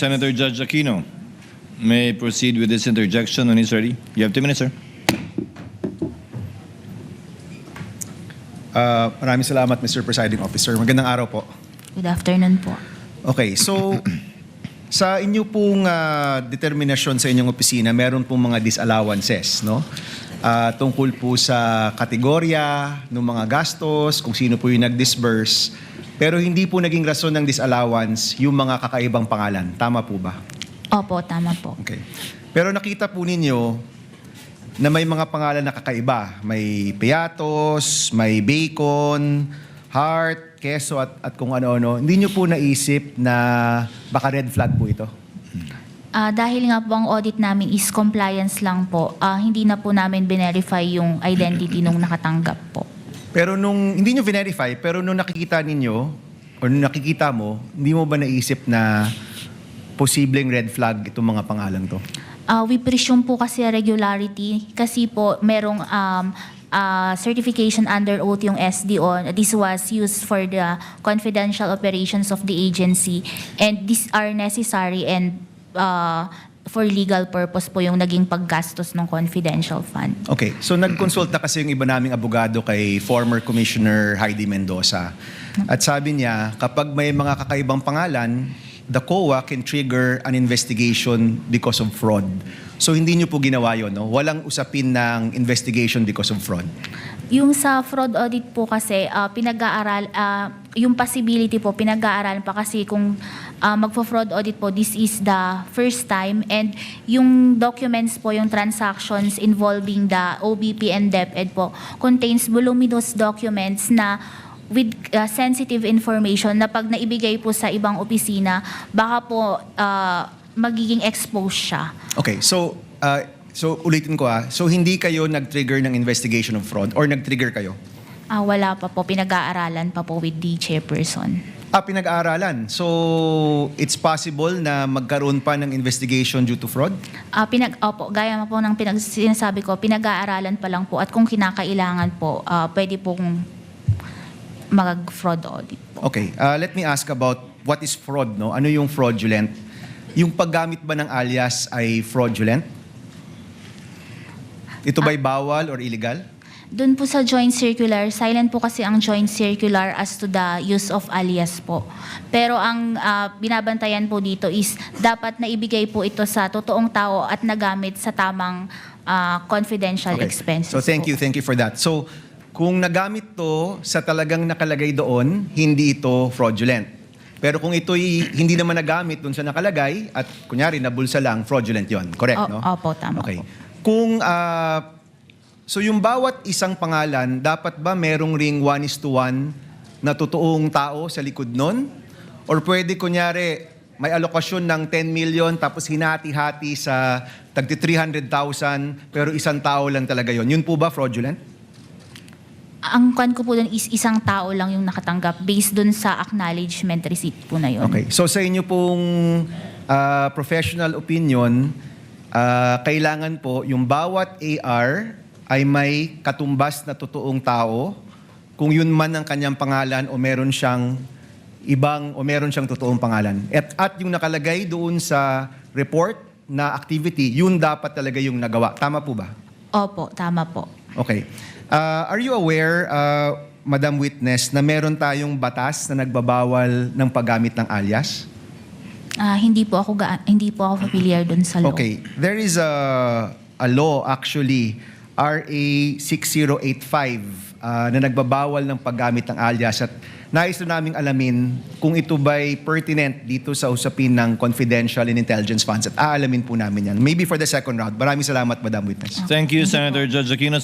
Senator Judge Aquino may proceed with this interjection when he's ready. You have 2 minutes, sir. Maraming salamat, Mr. Presiding Officer. Magandang araw po. Good afternoon po. Okay, so sa inyo pong determinasyon sa inyong opisina, meron pong mga disallowances, no? Tungkol po sa kategorya ng mga gastos, kung sino po yung nag-disburse. Pero hindi po naging rason ng disallowance yung mga kakaibang pangalan. Tama po ba? Opo, tama po. Okay. Pero nakita po ninyo na may mga pangalan na kakaiba. May Piatos, may Bacon, Heart, Queso at kung ano-ano. Hindi nyo po naisip na baka red flag po ito? Dahil nga po ang audit namin is compliance lang po, hindi na po namin verify yung identity nung nakatanggap po. Pero hindi nyo verify, pero nung nakikita ninyo, or nung nakikita mo, hindi mo ba naisip na posibleng red flag itong mga pangalan to? We presume po kasi regularity kasi po merong certification under oath yung SDO. This was used for the confidential operations of the agency and these are necessary and for legal purpose po yung naging paggastos ng confidential fund. Okay, so nag-consult na kasi yung iba naming abogado kay former Commissioner Heidi Mendoza. At sabi niya, kapag may mga kakaibang pangalan, the COA can trigger an investigation because of fraud. So hindi niyo po ginawa yun, no? Walang usapin ng investigation because of fraud. Yung sa fraud audit po kasi, yung possibility po, pinag-aaralan pa kasi kung magpo-fraud audit po, this is the first time and yung documents po, yung transactions involving the OBP and DepEd po, contains voluminous documents na with sensitive information na pag naibigay po sa ibang opisina, baka po magiging exposed siya. Okay, so ulitin ko So hindi kayo nag-trigger ng investigation of fraud or nag-trigger kayo? Wala pa po, pinag-aaralan pa po with the chairperson. Pinag-aaralan. So it's possible na magkaroon pa ng investigation due to fraud? Opo, gaya po ng sinasabi ko, pinag-aaralan pa lang po at kung kinakailangan po, pwede pong mag-fraud audit po. Okay, let me ask about what is fraud, no? Ano yung fraudulent? Yung paggamit ba ng alias ay fraudulent? Ito ba'y bawal or illegal? Doon po sa joint circular, silent po kasi ang joint circular as to the use of alias po. Pero ang binabantayan po dito is dapat na ibigay po ito sa totoong tao at nagamit sa tamang confidential expenses. So thank you for that. So kung nagamit to sa talagang nakalagay doon, hindi ito fraudulent. Pero kung ito'y hindi naman nagamit doon sa nakalagay at kunyari nabulsa lang, fraudulent yon. Correct, no? Opo, tama okay. po. Kung so yung bawat isang pangalan, dapat ba merong ring 1:1 na totoong tao sa likod nun? Or pwede kunyari may alokasyon ng 10 million tapos hinati-hati sa tagti 300,000 pero isang tao lang talaga yon. Yun po ba fraudulent? Ang kwan ko po doon is isang tao lang yung nakatanggap based doon sa acknowledgement receipt po na yun. Okay. So sa inyo pong professional opinion, kailangan po yung bawat AR ay may katumbas na totoong tao kung yun man ang kanyang pangalan o meron siyang totoong pangalan. At yung nakalagay doon sa report na activity, yun dapat talaga yung nagawa. Tama po ba? Opo, tama po. Okay. Are you aware, Madam Witness, na meron tayong batas na nagbabawal ng paggamit ng alias? Hindi po ako familiar doon sa law. Okay. There is a law actually, RA 6085, na nagbabawal ng paggamit ng alias at nais na naming alamin kung ito ba'y pertinent dito sa usapin ng confidential and intelligence funds at aalamin po namin yan. Maybe for the second round. Maraming salamat, Madam Witness. Thank you, Senator Judge Aquino.